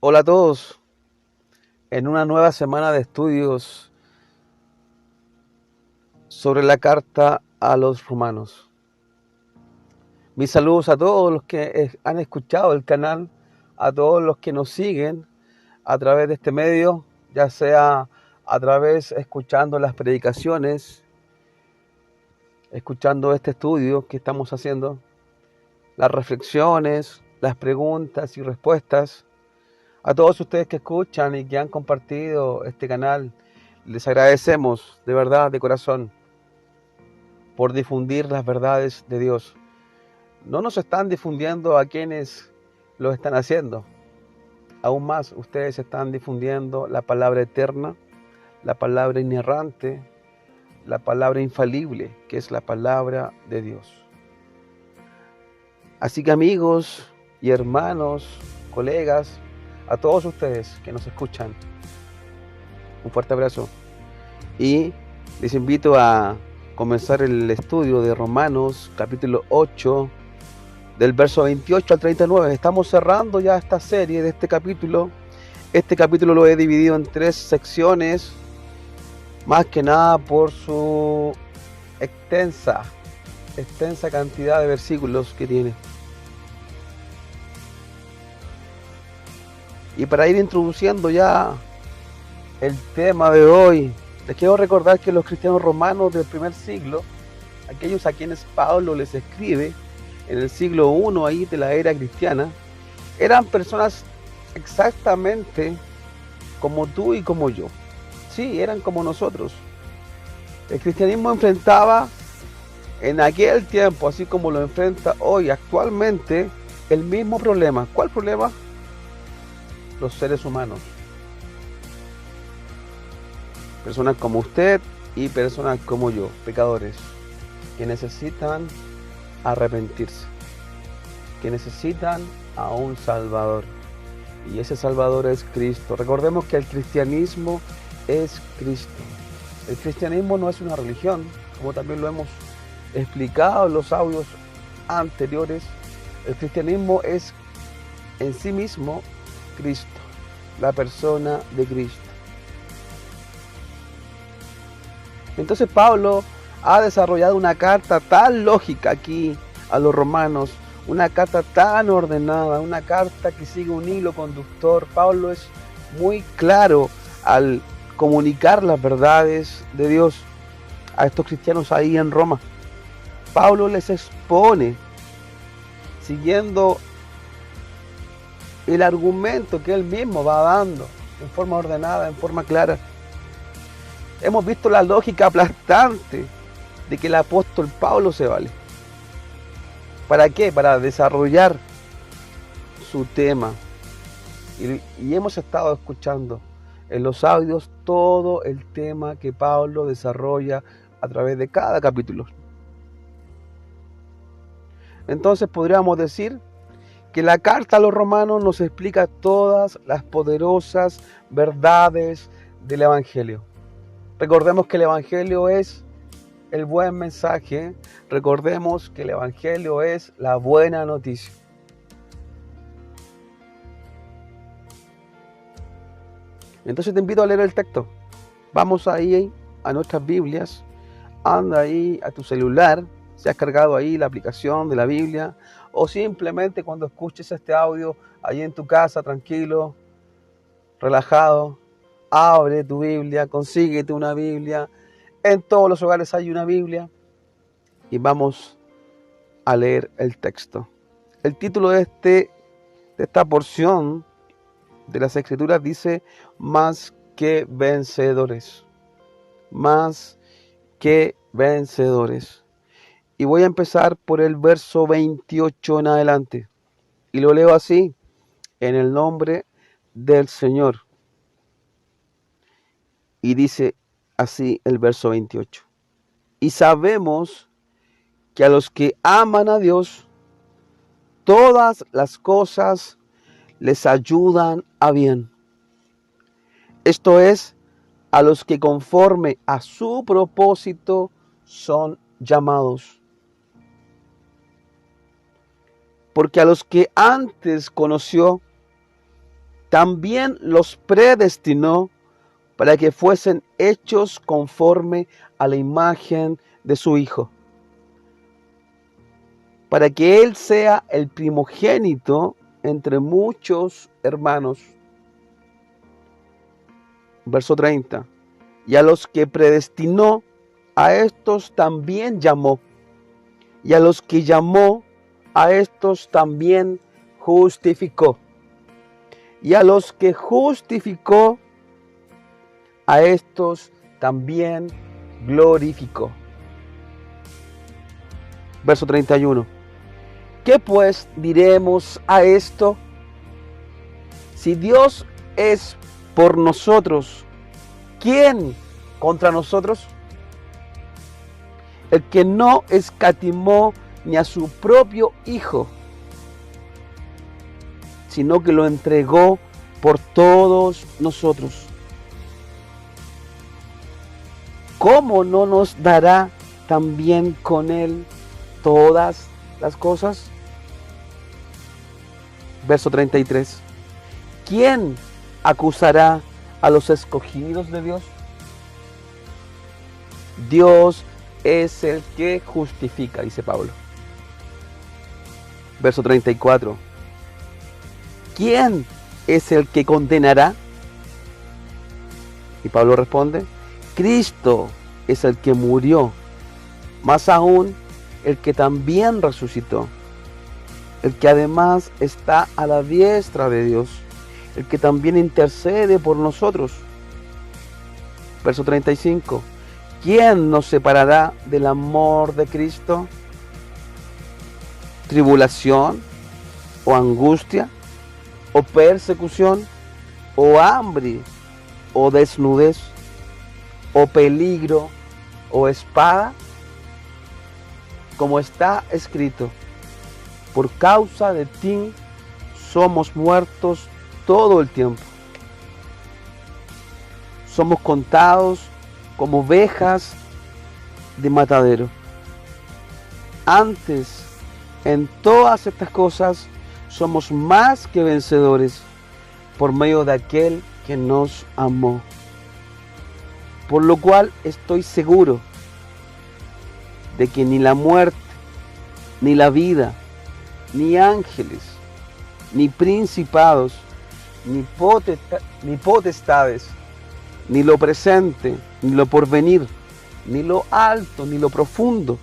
Hola a todos, en una nueva semana de estudios sobre la carta a los romanos. Mis saludos a todos los que han escuchado el canal, a todos los que nos siguen a través de este medio, ya sea a través escuchando las predicaciones, escuchando este estudio que estamos haciendo, las reflexiones, las preguntas y respuestas. A todos ustedes que escuchan y que han compartido este canal, les agradecemos de verdad, de corazón, por difundir las verdades de Dios. No nos están difundiendo a quienes lo están haciendo. Aún más, ustedes están difundiendo la palabra eterna, la palabra inerrante, la palabra infalible, que es la palabra de Dios. Así que amigos y hermanos, colegas, a todos ustedes que nos escuchan, un fuerte abrazo. Y les invito a comenzar el estudio de Romanos capítulo 8, del verso 28 al 39. Estamos cerrando ya esta serie de este capítulo. Este capítulo lo he dividido en 3 secciones, más que nada por su extensa cantidad de versículos que tiene. Y para ir introduciendo ya el tema de hoy, les quiero recordar que los cristianos romanos del primer siglo, aquellos a quienes Pablo les escribe en el siglo I ahí de la era cristiana, eran personas exactamente como tú y como yo. Sí, eran como nosotros. El cristianismo enfrentaba en aquel tiempo, así como lo enfrenta hoy actualmente, el mismo problema. ¿Cuál problema? Los seres humanos. Personas como usted y personas como yo, pecadores, que necesitan arrepentirse, que necesitan a un Salvador. Y ese Salvador es Cristo. Recordemos que el cristianismo es Cristo. El cristianismo no es una religión, como también lo hemos explicado en los audios anteriores. El cristianismo es en sí mismo Cristo, la persona de Cristo. Entonces Pablo ha desarrollado una carta tan lógica aquí a los romanos, una carta tan ordenada, una carta que sigue un hilo conductor. Pablo es muy claro al comunicar las verdades de Dios a estos cristianos ahí en Roma. Pablo les expone, siguiendo el argumento que él mismo va dando en forma ordenada, en forma clara. Hemos visto la lógica aplastante de que el apóstol Pablo se vale. ¿Para qué? Para desarrollar su tema. Y hemos estado escuchando en los audios todo el tema que Pablo desarrolla a través de cada capítulo. Entonces podríamos decir que la carta a los romanos nos explica todas las poderosas verdades del Evangelio. Recordemos que el Evangelio es el buen mensaje. Recordemos que el Evangelio es la buena noticia. Entonces te invito a leer el texto. Vamos ahí a nuestras Biblias. Anda ahí a tu celular, si has cargado ahí la aplicación de la Biblia, o simplemente cuando escuches este audio ahí en tu casa, tranquilo, relajado, abre tu Biblia, consíguete una Biblia. En todos los hogares hay una Biblia y vamos a leer el texto. El título de esta porción de las Escrituras dice: más que vencedores. Más que vencedores. Y voy a empezar por el verso 28 en adelante. Y lo leo así: en el nombre del Señor. Y dice así el verso 28. Y sabemos que a los que aman a Dios, todas las cosas les ayudan a bien. Esto es, a los que conforme a su propósito son llamados. Porque a los que antes conoció, también los predestinó para que fuesen hechos conforme a la imagen de su Hijo, para que Él sea el primogénito entre muchos hermanos. Verso 30. Y a los que predestinó, a estos también llamó. Y a los que llamó, a estos también justificó. Y a los que justificó, a estos también glorificó. Verso 31. ¿Qué pues diremos a esto? Si Dios es por nosotros, ¿quién contra nosotros? El que no escatimó ni a su propio Hijo, sino que lo entregó por todos nosotros. ¿Cómo no nos dará también con Él todas las cosas? Verso 33. ¿Quién acusará a los escogidos de Dios? Dios es el que justifica, dice Pablo. Verso 34. ¿Quién es el que condenará? Y Pablo responde, Cristo es el que murió, más aún el que también resucitó, el que además está a la diestra de Dios, el que también intercede por nosotros. Verso 35. ¿Quién nos separará del amor de Cristo? ¿Tribulación o angustia o persecución o hambre o desnudez o peligro o espada? Como está escrito, por causa de ti somos muertos todo el tiempo. Somos contados como ovejas de matadero. Antes, en todas estas cosas, somos más que vencedores por medio de aquel que nos amó. Por lo cual estoy seguro de que ni la muerte, ni la vida, ni ángeles, ni principados, ni potestades, ni lo presente, ni lo porvenir, ni lo alto, ni lo profundo,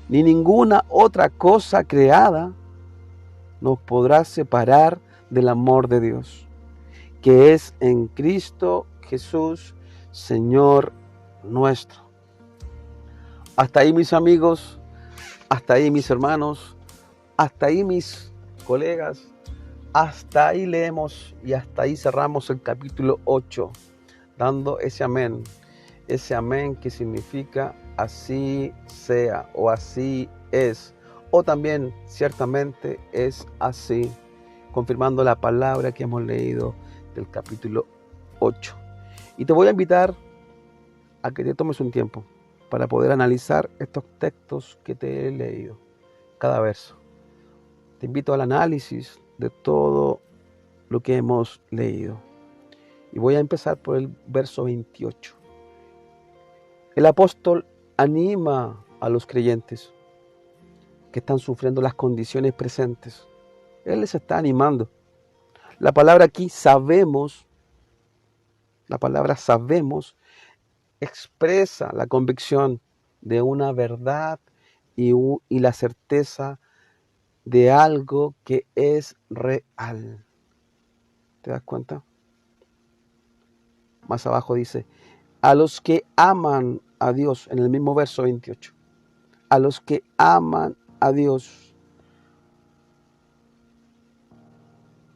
ni ninguna otra cosa creada nos podrá separar del amor de Dios, que es en Cristo Jesús, Señor nuestro. Hasta ahí, mis amigos, hasta ahí, mis hermanos, hasta ahí, mis colegas, hasta ahí leemos y hasta ahí cerramos el capítulo 8, dando ese amén que significa así sea o así es, o también ciertamente es así, confirmando la palabra que hemos leído del capítulo 8. Y te voy a invitar a que te tomes un tiempo para poder analizar estos textos que te he leído, cada verso. Te invito al análisis de todo lo que hemos leído. Y voy a empezar por el verso 28. El apóstol anima a los creyentes que están sufriendo las condiciones presentes. Él les está animando. La palabra aquí, sabemos, la palabra sabemos, expresa la convicción de una verdad y la certeza de algo que es real. ¿Te das cuenta? Más abajo dice, a los que aman a Dios, en el mismo verso 28, a los que aman a Dios.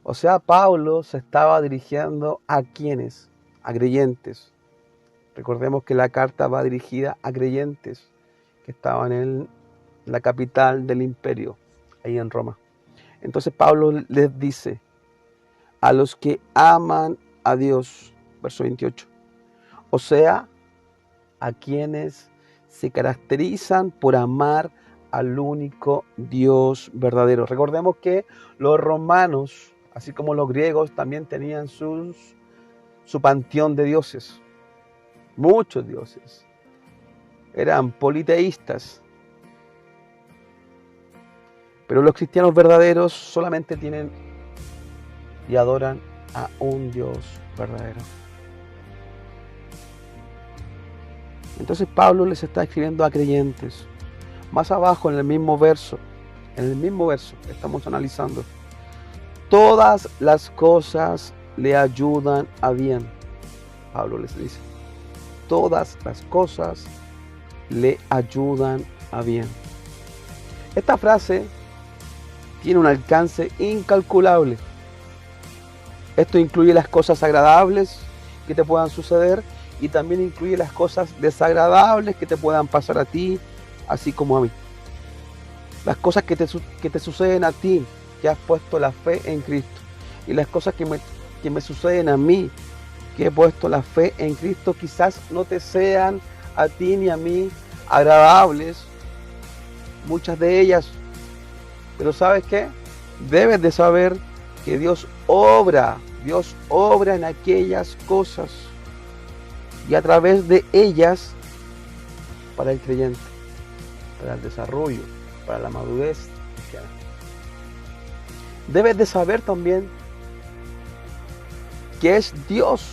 O sea, Pablo se estaba dirigiendo a quienes, a creyentes. Recordemos que la carta va dirigida a creyentes que estaban en la capital del imperio, ahí en Roma. Entonces Pablo les dice, a los que aman a Dios, verso 28. O sea, a quienes se caracterizan por amar al único Dios verdadero. Recordemos que los romanos, así como los griegos también tenían su panteón de dioses, muchos dioses, eran politeístas, pero los cristianos verdaderos solamente tienen y adoran a un Dios verdadero. Entonces Pablo les está escribiendo a creyentes. Más abajo en el mismo verso estamos analizando, todas las cosas le ayudan a bien. Pablo les dice, todas las cosas le ayudan a bien. Esta frase tiene un alcance incalculable. Esto incluye las cosas agradables que te puedan suceder y también incluye las cosas desagradables que te puedan pasar a ti, así como a mí. Las cosas que te suceden a ti, que has puesto la fe en Cristo, y las cosas que me suceden a mí, que he puesto la fe en Cristo, quizás no te sean a ti ni a mí agradables, muchas de ellas, pero ¿sabes qué? Debes de saber que Dios obra en aquellas cosas y a través de ellas para el creyente, para el desarrollo, para la madurez cristiana. Debes de saber también que es Dios,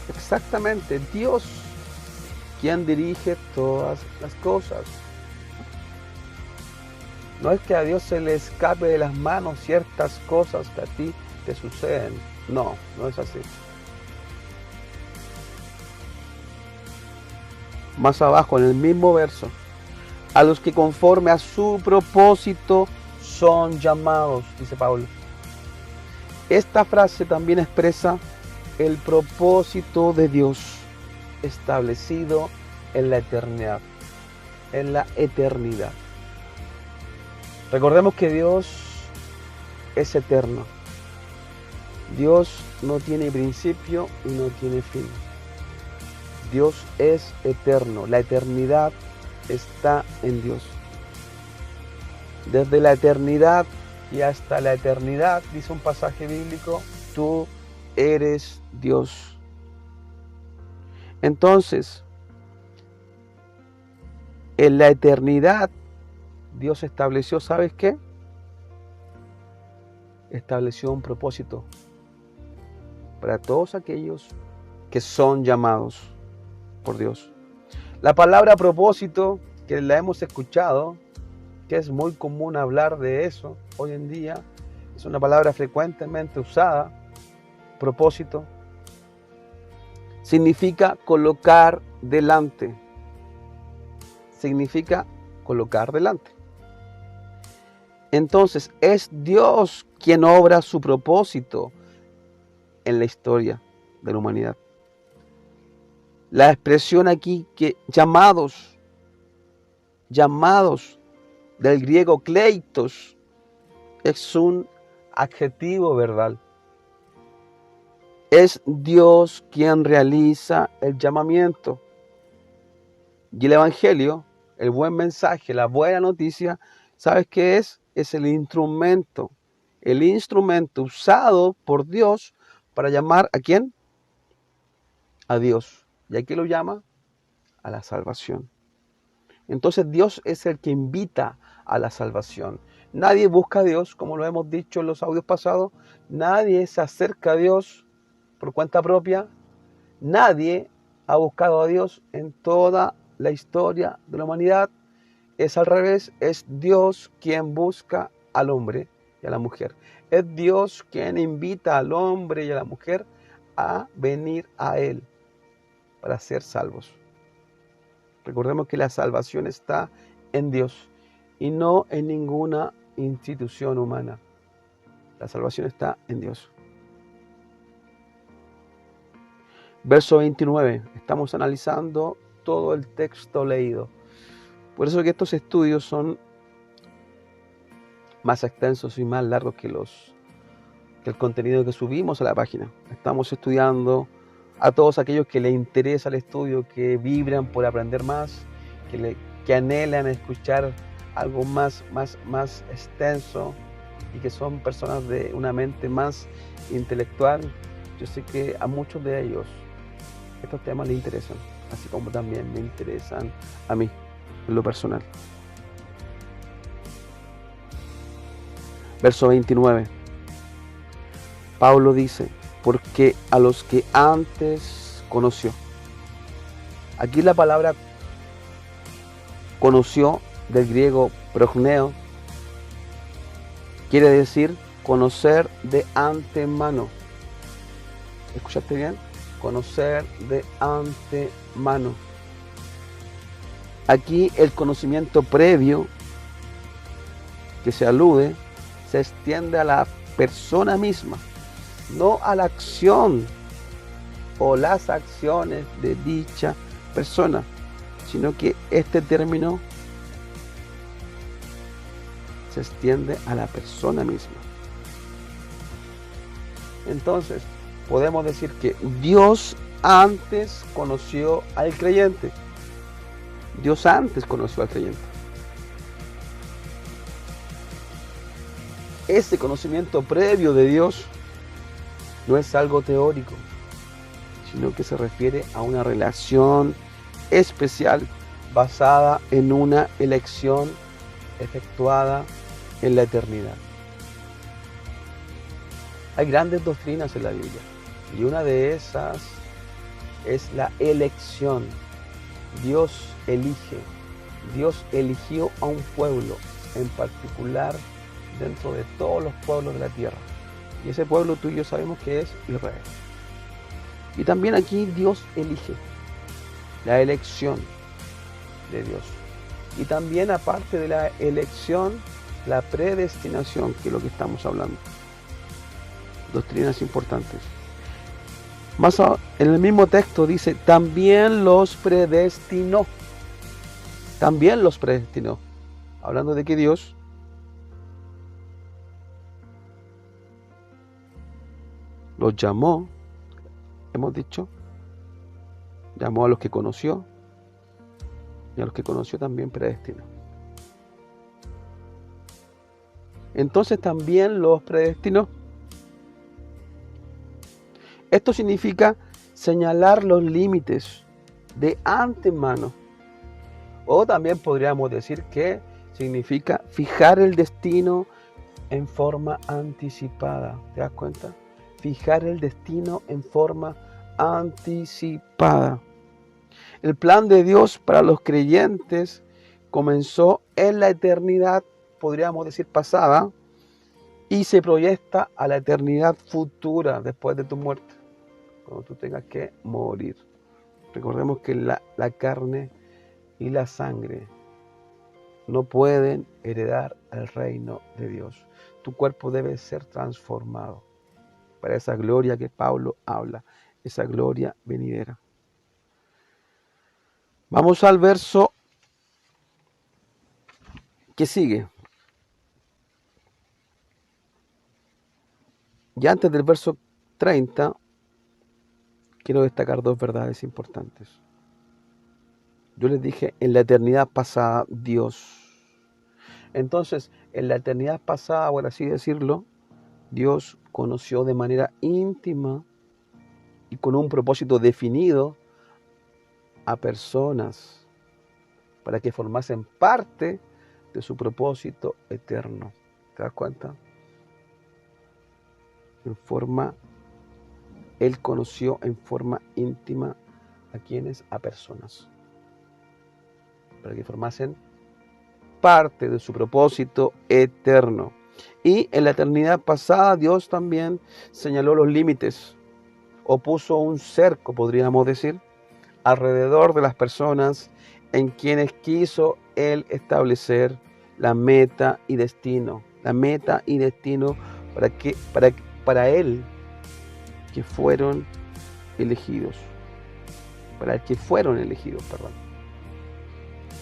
exactamente Dios, quien dirige todas las cosas. No es que a Dios se le escape de las manos ciertas cosas que a ti te suceden. No es así. Más abajo, en el mismo verso, a los que conforme a su propósito son llamados, dice Pablo. Esta frase también expresa el propósito de Dios establecido en la eternidad. En la eternidad. Recordemos que Dios es eterno. Dios no tiene principio y no tiene fin. Dios es eterno. La eternidad está en Dios. Desde la eternidad y hasta la eternidad, dice un pasaje bíblico, tú eres Dios. Entonces, en la eternidad, Dios estableció, ¿sabes qué? Estableció un propósito para todos aquellos que son llamados por Dios. La palabra propósito, que la hemos escuchado, que es muy común hablar de eso hoy en día, es una palabra frecuentemente usada. Propósito significa colocar delante. Significa colocar delante. Entonces, es Dios quien obra su propósito en la historia de la humanidad. La expresión aquí que llamados del griego kleitos, es un adjetivo verbal. Es Dios quien realiza el llamamiento. Y el Evangelio, el buen mensaje, la buena noticia, ¿sabes qué es? Es el instrumento usado por Dios para llamar ¿a quién? A Dios. ¿Y a qué lo llama? A la salvación. Entonces Dios es el que invita a la salvación. Nadie busca a Dios, como lo hemos dicho en los audios pasados. Nadie se acerca a Dios por cuenta propia. Nadie ha buscado a Dios en toda la historia de la humanidad. Es al revés, es Dios quien busca al hombre y a la mujer. Es Dios quien invita al hombre y a la mujer a venir a Él para ser salvos. Recordemos que la salvación está en Dios y no en ninguna institución humana. La salvación está en Dios. Verso 29. Estamos analizando todo el texto leído. Por eso que estos estudios son más extensos y más largos que el contenido que subimos a la página. Estamos estudiando a todos aquellos que les interesa el estudio, que vibran por aprender más, que anhelan escuchar algo más extenso, y que son personas de una mente más intelectual, yo sé que a muchos de ellos estos temas les interesan, así como también me interesan a mí, en lo personal. Verso 29. Pablo dice, porque a los que antes conoció. Aquí la palabra conoció, del griego progneo, quiere decir conocer de antemano. ¿Escuchaste bien? Conocer de antemano. Aquí el conocimiento previo que se alude se extiende a la persona misma, no a la acción o las acciones de dicha persona, sino que este término se extiende a la persona misma. Entonces, podemos decir que Dios antes conoció al creyente. Dios antes conoció al creyente. Ese conocimiento previo de Dios no es algo teórico, sino que se refiere a una relación especial basada en una elección efectuada en la eternidad. Hay grandes doctrinas en la Biblia y una de esas es la elección. Dios elige. Dios eligió a un pueblo en particular dentro de todos los pueblos de la tierra. Y ese pueblo tú y yo sabemos que es Israel. Y también aquí Dios elige, la elección de Dios. Y también aparte de la elección, la predestinación, que es lo que estamos hablando. Doctrinas importantes. Más en el mismo texto dice, también los predestinó. También los predestinó. Hablando de que Dios los llamó, hemos dicho, llamó a los que conoció, y a los que conoció también predestinó. Entonces también los predestinó. Esto significa señalar los límites de antemano. O también podríamos decir que significa fijar el destino en forma anticipada. ¿Te das cuenta? Fijar el destino en forma anticipada. El plan de Dios para los creyentes comenzó en la eternidad, podríamos decir pasada, y se proyecta a la eternidad futura después de tu muerte, cuando tú tengas que morir. Recordemos que la carne y la sangre no pueden heredar el reino de Dios. Tu cuerpo debe ser transformado para esa gloria que Pablo habla, esa gloria venidera. Vamos al verso que sigue. Y antes del verso 30, quiero destacar dos verdades importantes. Yo les dije, en la eternidad pasada, Dios. Entonces, en la eternidad pasada, por así decirlo, Dios conoció de manera íntima y con un propósito definido a personas para que formasen parte de su propósito eterno. ¿Te das cuenta? Él conoció en forma íntima a quienes, a personas, para que formasen parte de su propósito eterno. Y en la eternidad pasada Dios también señaló los límites, o puso un cerco, podríamos decir, alrededor de las personas en quienes quiso Él establecer la meta y destino. La meta y destino para Él que fueron elegidos. Para el que fueron elegidos, perdón.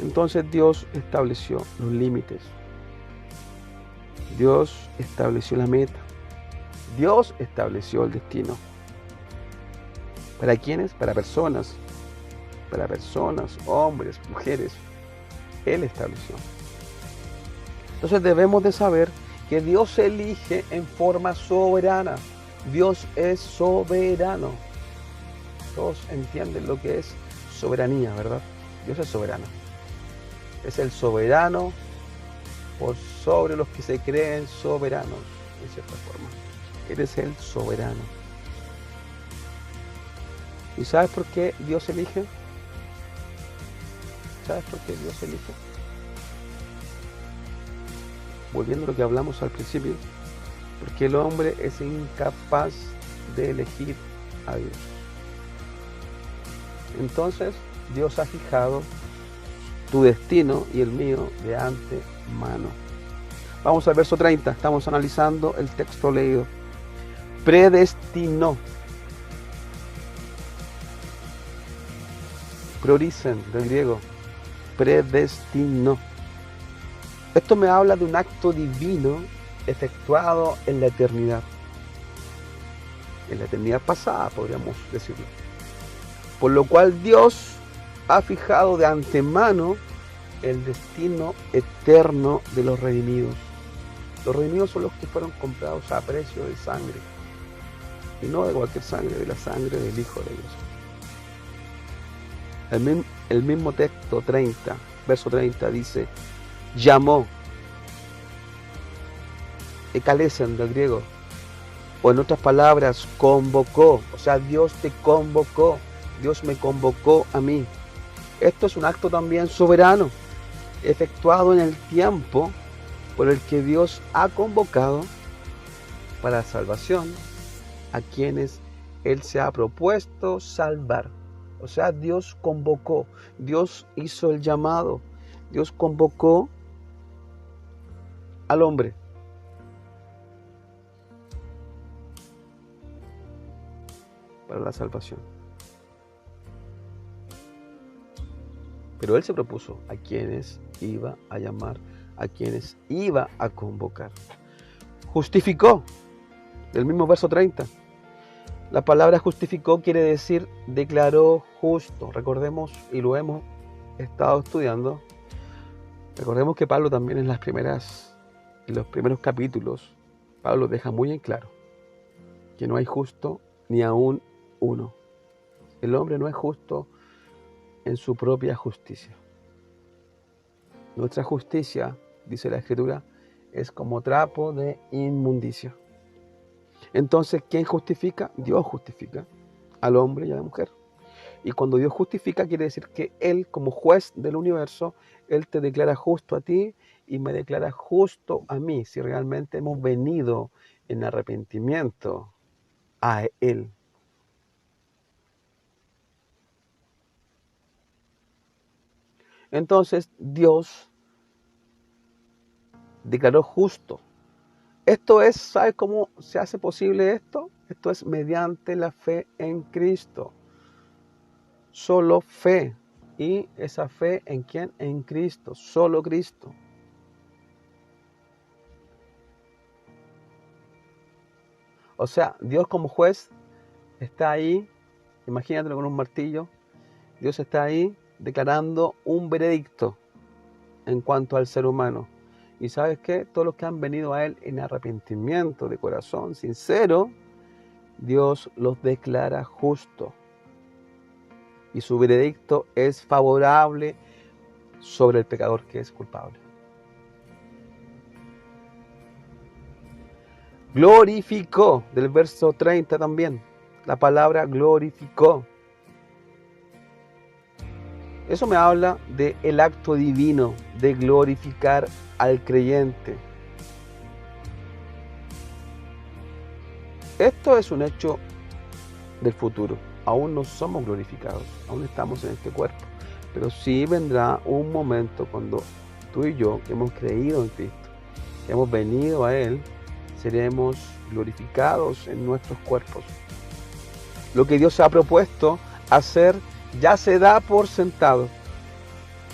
Entonces Dios estableció los límites. Dios estableció la meta. Dios estableció el destino. ¿Para quiénes? Para personas, hombres, mujeres. Él estableció. Entonces debemos de saber que Dios elige en forma soberana. Dios es soberano. Todos entienden lo que es soberanía, ¿verdad? Dios es soberano. Es el soberano por sobre los que se creen soberanos, de cierta forma. Él es el soberano. ¿Y sabes por qué Dios elige? ¿Sabes por qué Dios elige? Volviendo a lo que hablamos al principio, porque el hombre es incapaz de elegir a Dios. Entonces, Dios ha fijado tu destino y el mío de antemano. Vamos al verso 30, estamos analizando el texto leído. Predestinó. Prioricen, del griego. Predestinó. Esto me habla de un acto divino efectuado en la eternidad. En la eternidad pasada, podríamos decirlo. Por lo cual Dios ha fijado de antemano el destino eterno de los redimidos. Los redimidos son los que fueron comprados a precio de sangre. Y no de cualquier sangre, de la sangre del Hijo de Dios. El mismo texto 30, verso 30 dice, llamó, ekalesen del griego, o en otras palabras, convocó, o sea, Dios te convocó, Dios me convocó a mí. Esto es un acto también soberano, efectuado en el tiempo por el que Dios ha convocado para la salvación a quienes Él se ha propuesto salvar. O sea, Dios convocó, Dios hizo el llamado, Dios convocó al hombre. Para la salvación. Pero Él se propuso a quienes iba a llamar, a quienes iba a convocar. Justificó, del mismo verso 30. La palabra justificó quiere decir declaró justo. Recordemos, y lo hemos estado estudiando, recordemos que Pablo también en los primeros capítulos, Pablo deja muy en claro que no hay justo ni aún uno. El hombre no es justo en su propia justicia. Nuestra justicia, dice la Escritura, es como trapo de inmundicia. Entonces, ¿quién justifica? Dios justifica al hombre y a la mujer. Y cuando Dios justifica, quiere decir que Él, como juez del universo, Él te declara justo a ti y me declara justo a mí, si realmente hemos venido en arrepentimiento a Él. Entonces, Dios declaró justo. Esto es, ¿sabes cómo se hace posible esto? Esto es mediante la fe en Cristo. Solo fe. ¿Y esa fe en quién? En Cristo. Solo Cristo. O sea, Dios como juez está ahí, imagínatelo con un martillo, Dios está ahí declarando un veredicto en cuanto al ser humano. Y ¿sabes qué? Todos los que han venido a Él en arrepentimiento de corazón sincero, Dios los declara justos. Y su veredicto es favorable sobre el pecador que es culpable. Glorificó, del verso 30 también, la palabra glorificó. Eso me habla del acto divino de glorificar al creyente. Esto es un hecho del futuro. Aún no somos glorificados, aún estamos en este cuerpo. Pero sí vendrá un momento cuando tú y yo, que hemos creído en Cristo, que hemos venido a Él, seremos glorificados en nuestros cuerpos. Lo que Dios se ha propuesto hacer ya se da por sentado,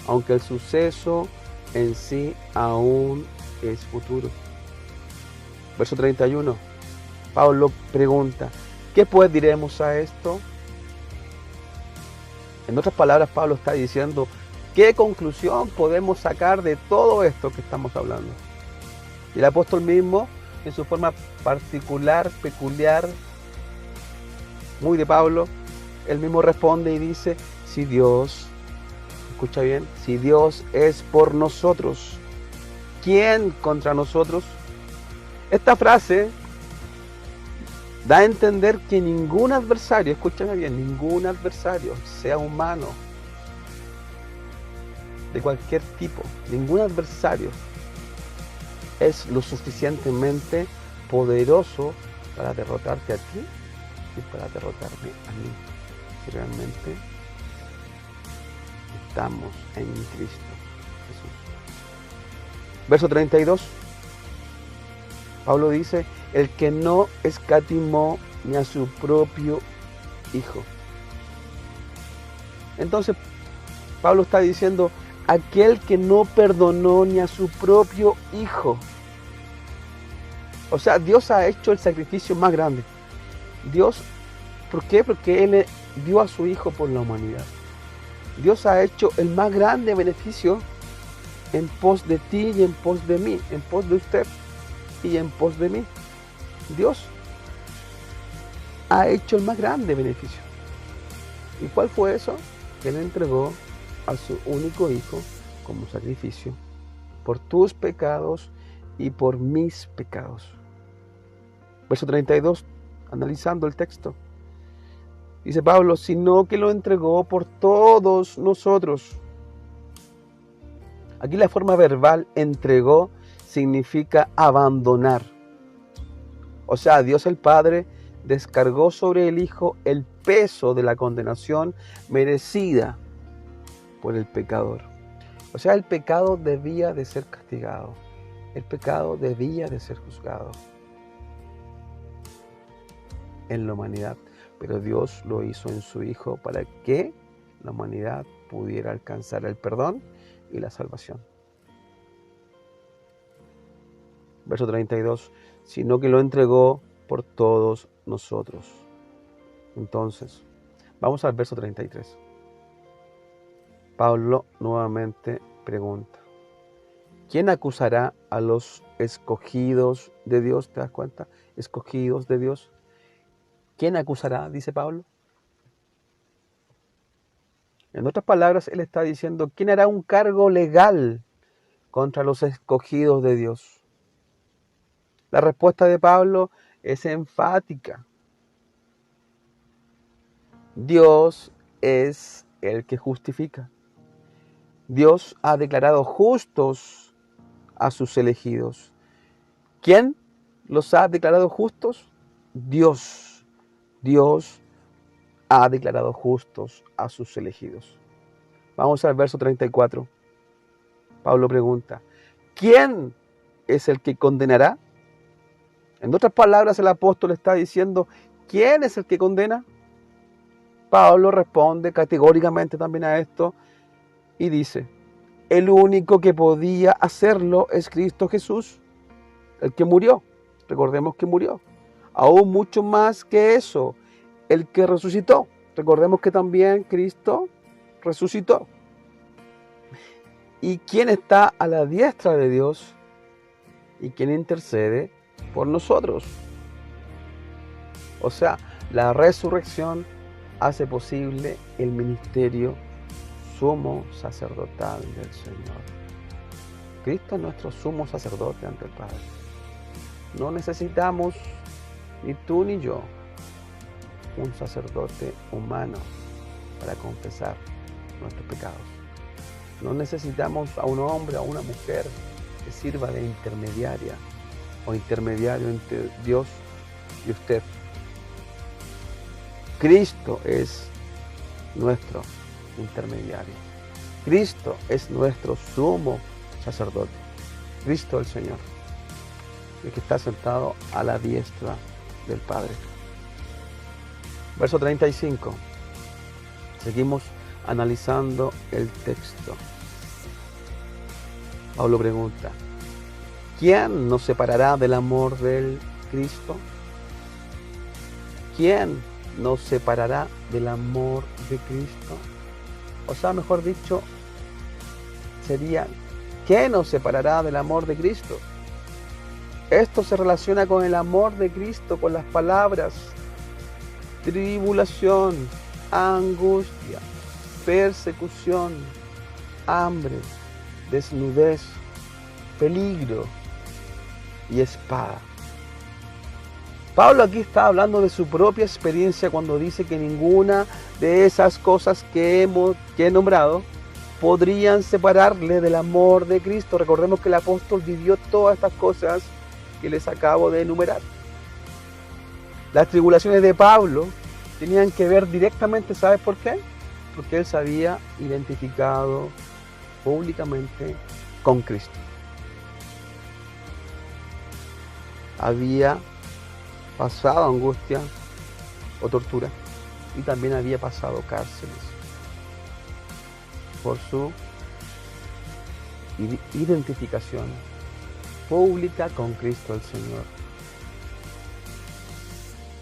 aunque el suceso en sí aún es futuro. Verso 31, Pablo pregunta, ¿qué pues diremos a esto? En otras palabras, Pablo está diciendo, ¿qué conclusión podemos sacar de todo esto que estamos hablando? Y el apóstol mismo, en su forma particular, peculiar, muy de Pablo, él mismo responde y dice, si Dios, escucha bien, si Dios es por nosotros, ¿quién contra nosotros? Esta frase da a entender que ningún adversario, escúchame bien, ningún adversario, sea humano, de cualquier tipo, ningún adversario es lo suficientemente poderoso para derrotarte a ti y para derrotarme a mí, si realmente estamos en Cristo Jesús. Verso 32, Pablo dice, el que no escatimó ni a su propio Hijo. Entonces, Pablo está diciendo, aquel que no perdonó ni a su propio Hijo. O sea, Dios ha hecho el sacrificio más grande. Dios, ¿por qué? Porque Él dio a su Hijo por la humanidad. Dios ha hecho el más grande beneficio en pos de ti y en pos de mí, en pos de usted y en pos de mí. Dios ha hecho el más grande beneficio. ¿Y cuál fue eso? Él entregó a su único Hijo como sacrificio por tus pecados y por mis pecados. Verso 32, analizando el texto, dice Pablo, sino que lo entregó por todos nosotros. Aquí la forma verbal entregó significa abandonar. O sea, Dios el Padre descargó sobre el Hijo el peso de la condenación merecida por el pecador. O sea, el pecado debía de ser castigado. El pecado debía de ser juzgado en la humanidad. Pero Dios lo hizo en su Hijo para que la humanidad pudiera alcanzar el perdón y la salvación. Verso 32, sino que lo entregó por todos nosotros. Entonces, vamos al verso 33. Pablo nuevamente pregunta, ¿quién acusará a los escogidos de Dios? ¿Te das cuenta? Escogidos de Dios. ¿Quién acusará? Dice Pablo. En otras palabras, él está diciendo, ¿quién hará un cargo legal contra los escogidos de Dios? La respuesta de Pablo es enfática. Dios es el que justifica. Dios ha declarado justos a sus elegidos. ¿Quién los ha declarado justos? Dios. Dios ha declarado justos a sus elegidos. Vamos al verso 34. Pablo pregunta, ¿quién es el que condenará? En otras palabras, el apóstol está diciendo, ¿quién es el que condena? Pablo responde categóricamente también a esto y dice, el único que podía hacerlo es Cristo Jesús, el que murió. Recordemos que murió. Aún mucho más que eso, el que resucitó. Recordemos que también Cristo resucitó. ¿Y quién está a la diestra de Dios? ¿Y quién intercede por nosotros? O sea, la resurrección hace posible el ministerio sumo sacerdotal del Señor. Cristo es nuestro sumo sacerdote ante el Padre. No necesitamos, ni tú ni yo, un sacerdote humano para confesar nuestros pecados. No necesitamos a un hombre o a una mujer que sirva de intermediaria o intermediario entre Dios y usted. Cristo es nuestro intermediario. Cristo es nuestro sumo sacerdote. Cristo el Señor, el que está sentado a la diestra del Padre. Verso 35. Seguimos analizando el texto. Pablo pregunta, ¿quién nos separará del amor del Cristo? ¿Quién nos separará del amor de Cristo? O sea, mejor dicho, sería, ¿qué nos separará del amor de Cristo? Esto se relaciona con el amor de Cristo, con las palabras tribulación, angustia, persecución, hambre, desnudez, peligro y espada. Pablo aquí está hablando de su propia experiencia cuando dice que ninguna de esas cosas que he nombrado podrían separarle del amor de Cristo. Recordemos que el apóstol vivió todas estas cosas que les acabo de enumerar. Las tribulaciones de Pablo tenían que ver directamente, ¿sabes por qué? Porque él se había identificado públicamente con Cristo. Había pasado angustia o tortura y también había pasado cárceles por su identificación pública con Cristo el Señor.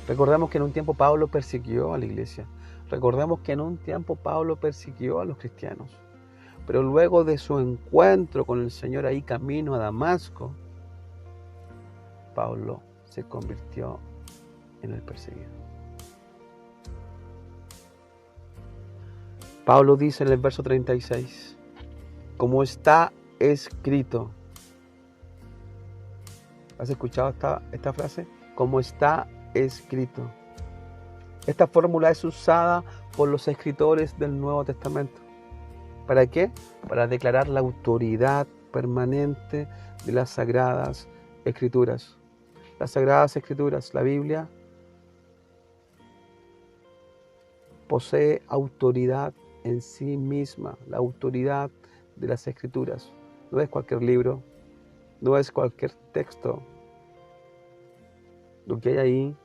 Recordemos que en un tiempo Pablo persiguió a la iglesia. Recordemos que en un tiempo Pablo persiguió a los cristianos. Pero luego de su encuentro con el Señor ahí camino a Damasco, Pablo se convirtió en el perseguido. Pablo dice en el verso 36, como está escrito. ¿Has escuchado esta frase? Como está escrito. Esta fórmula es usada por los escritores del Nuevo Testamento. ¿Para qué? Para declarar la autoridad permanente de las Sagradas Escrituras. Las Sagradas Escrituras, la Biblia, posee autoridad en sí misma, la autoridad de las Escrituras. No es cualquier libro, no es cualquier texto. Lo que hay ahí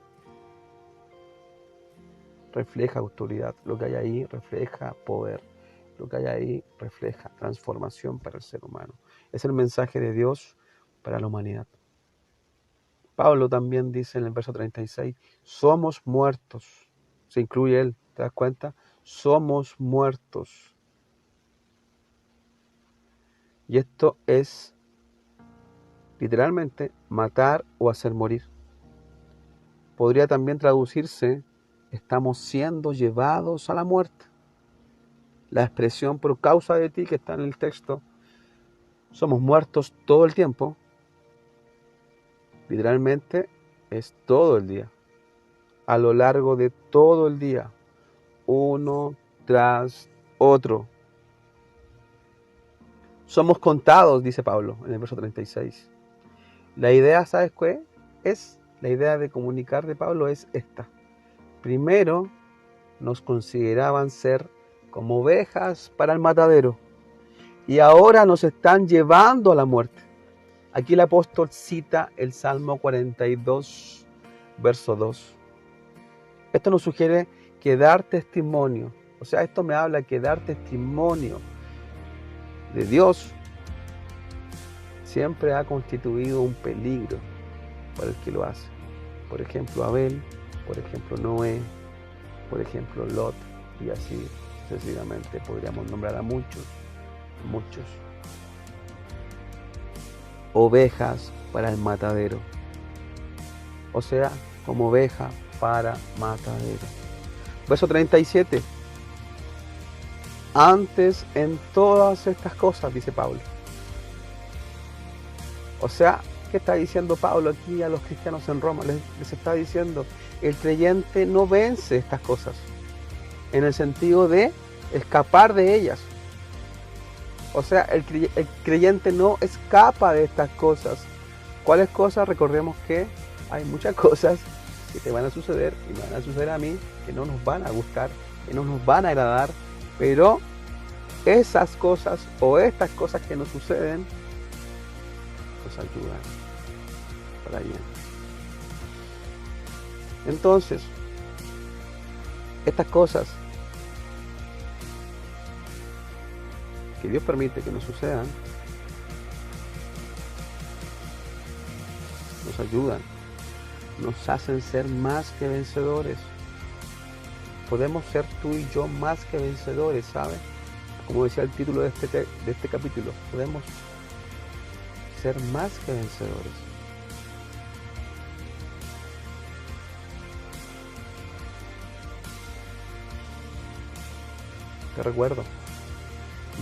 refleja autoridad, lo que hay ahí refleja poder, lo que hay ahí refleja transformación para el ser humano. Es el mensaje de Dios para la humanidad. Pablo también dice en el verso 36, somos muertos. Se incluye él, ¿te das cuenta? Somos muertos. Y esto es literalmente matar o hacer morir. Podría también traducirse, estamos siendo llevados a la muerte. La expresión por causa de ti que está en el texto, somos muertos todo el tiempo, literalmente es todo el día, a lo largo de todo el día, uno tras otro. Somos contados, dice Pablo en el verso 36. La idea, ¿sabes qué es? La idea de comunicar de Pablo es esta. Primero, nos consideraban ser como ovejas para el matadero y ahora nos están llevando a la muerte. Aquí el apóstol cita el Salmo 42, verso 2. Esto nos sugiere que dar testimonio, o sea, esto me habla que dar testimonio de Dios siempre ha constituido un peligro para el que lo hace. Por ejemplo, Abel, por ejemplo, Noé, por ejemplo, Lot, y así sucesivamente podríamos nombrar a muchos. Ovejas para el matadero, o sea, como oveja para matadero. Verso 37. Antes en todas estas cosas, dice Pablo. O sea, ¿qué está diciendo Pablo aquí a los cristianos en Roma? Les está diciendo, el creyente no vence estas cosas, en el sentido de escapar de ellas. O sea, el creyente no escapa de estas cosas. ¿Cuáles cosas? Recordemos que hay muchas cosas que te van a suceder y me van a suceder a mí, que no nos van a gustar, que no nos van a agradar, pero esas cosas o estas cosas que nos suceden nos ayudan para bien. Entonces, estas cosas que Dios permite que nos sucedan, nos ayudan, nos hacen ser más que vencedores. Podemos ser tú y yo más que vencedores, ¿sabes? Como decía el título de este capítulo, podemos ser más que vencedores. Te recuerdo,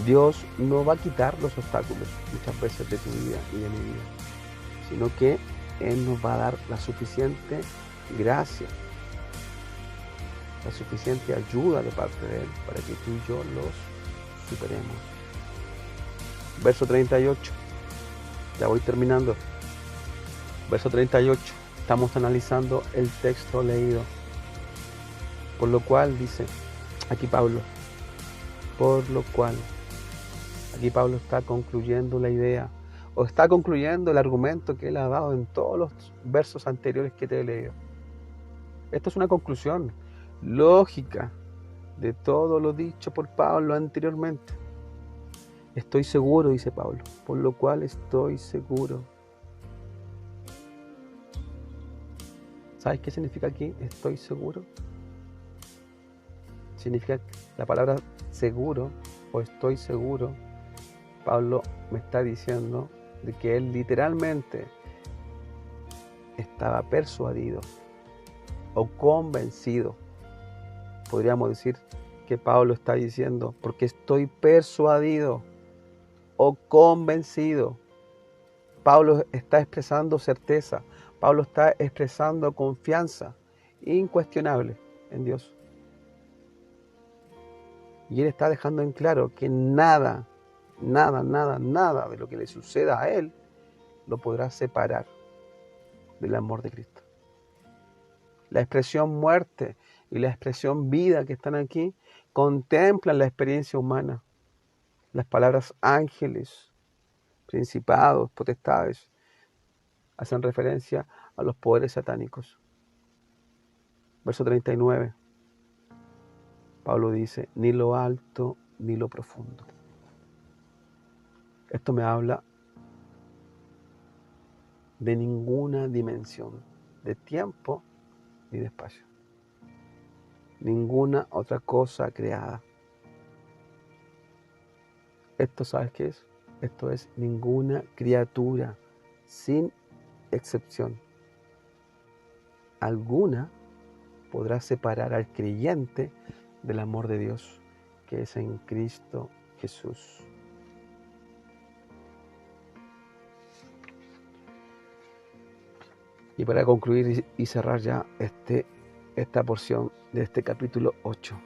Dios no va a quitar los obstáculos muchas veces de tu vida y de mi vida, sino que Él nos va a dar la suficiente gracia, la suficiente ayuda de parte de Él para que tú y yo los superemos. Verso 38, ya voy terminando. Verso 38, estamos analizando el texto leído, por lo cual dice aquí Pablo, por lo cual, aquí Pablo está concluyendo la idea, o está concluyendo el argumento que él ha dado en todos los versos anteriores que te he leído. Esto es una conclusión lógica de todo lo dicho por Pablo anteriormente. Estoy seguro, dice Pablo, por lo cual estoy seguro. ¿Sabes qué significa aquí? Estoy seguro. Significa la palabra seguro o estoy seguro. Pablo me está diciendo de que él literalmente estaba persuadido o convencido. Podríamos decir que Pablo está diciendo, porque estoy persuadido o convencido. Pablo está expresando certeza. Pablo está expresando confianza incuestionable en Dios. Y él está dejando en claro que nada de lo que le suceda a él lo podrá separar del amor de Cristo. La expresión muerte y la expresión vida que están aquí contemplan la experiencia humana. Las palabras ángeles, principados, potestades, hacen referencia a los poderes satánicos. Verso 39. Pablo dice, ni lo alto ni lo profundo. Esto me habla de ninguna dimensión de tiempo ni de espacio. Ninguna otra cosa creada. Esto, ¿sabes qué es? Esto es ninguna criatura, sin excepción alguna, podrá separar al creyente del amor de Dios, que es en Cristo Jesús. Y para concluir y cerrar ya esta porción de este capítulo 8.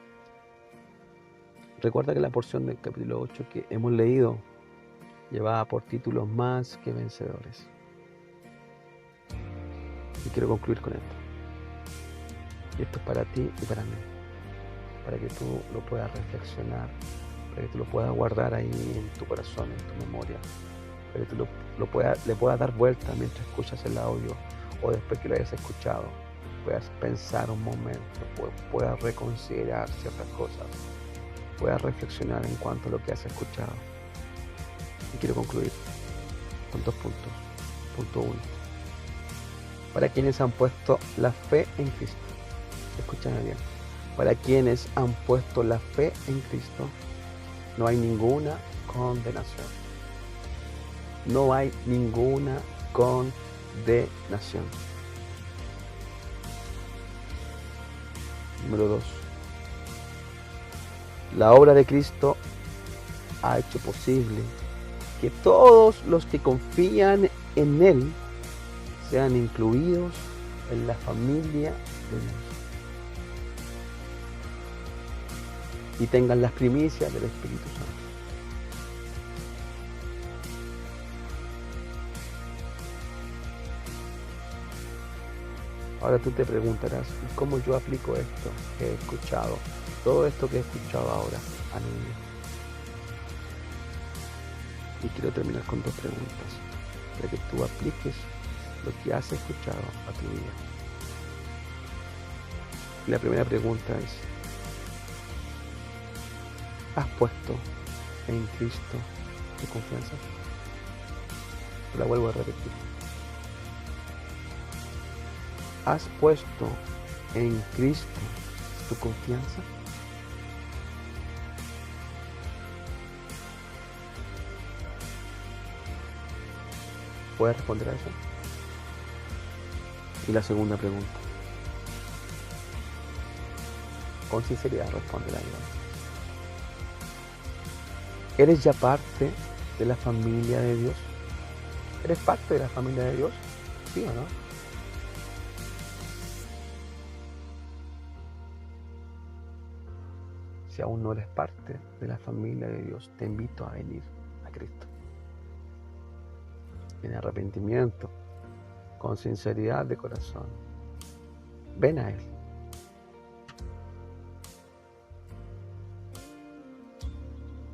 Recuerda que la porción del capítulo 8 que hemos leído llevaba por título Más que vencedores. Y quiero concluir con esto. Y esto es para ti y para mí. Para que tú lo puedas reflexionar, para que tú lo puedas guardar ahí en tu corazón, en tu memoria, para que tú le puedas dar vuelta mientras escuchas el audio o después que lo hayas escuchado, puedas pensar un momento, puedas reconsiderar ciertas cosas, puedas reflexionar en cuanto a lo que has escuchado. Y quiero concluir con 2 puntos. Punto 1. Para quienes han puesto la fe en Cristo, escúchame bien, para quienes han puesto la fe en Cristo, no hay ninguna condenación. No hay ninguna condenación. Número 2. La obra de Cristo ha hecho posible que todos los que confían en Él sean incluidos en la familia de Dios y tengan las primicias del Espíritu Santo. Ahora tú te preguntarás, ¿cómo yo aplico esto que he escuchado? Todo esto que he escuchado ahora a mi vida. Y quiero terminar con 2 preguntas para que tú apliques lo que has escuchado a tu vida. Y la primera pregunta es, ¿has puesto en Cristo tu confianza? Te la vuelvo a repetir. ¿Has puesto en Cristo tu confianza? ¿Puedes responder a eso? Y la segunda pregunta. Con sinceridad responde la vida. ¿Eres ya parte de la familia de Dios? ¿Eres parte de la familia de Dios? ¿Sí o no? Si aún no eres parte de la familia de Dios, te invito a venir a Cristo. En arrepentimiento, con sinceridad de corazón. Ven a Él.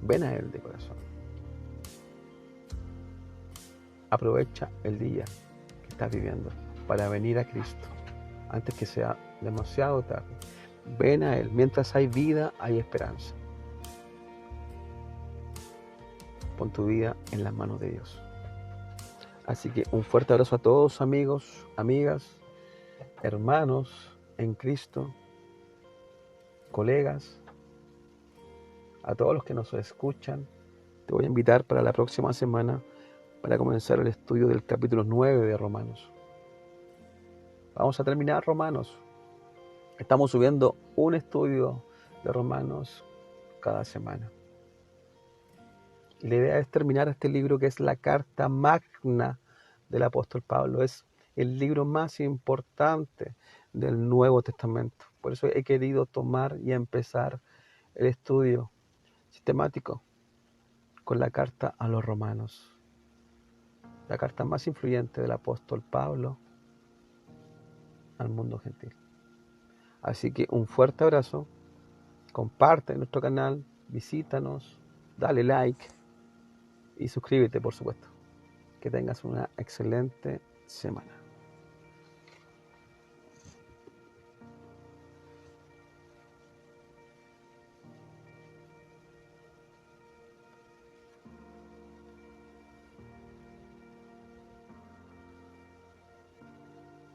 Ven a Él de corazón. Aprovecha el día que estás viviendo para venir a Cristo antes que sea demasiado tarde. Ven a Él. Mientras hay vida, hay esperanza. Pon tu vida en las manos de Dios. Así que un fuerte abrazo a todos, amigos, amigas, hermanos en Cristo, colegas, a todos los que nos escuchan. Te voy a invitar para la próxima semana para comenzar el estudio del capítulo 9 de Romanos. Vamos a terminar Romanos. Estamos subiendo un estudio de Romanos cada semana. La idea es terminar este libro que es la carta magna del apóstol Pablo. Es el libro más importante del Nuevo Testamento. Por eso he querido tomar y empezar el estudio sistemático con la carta a los romanos. La carta más influyente del apóstol Pablo al mundo gentil. Así que un fuerte abrazo. Comparte nuestro canal, visítanos, dale like y suscríbete, por supuesto. Que tengas una excelente semana.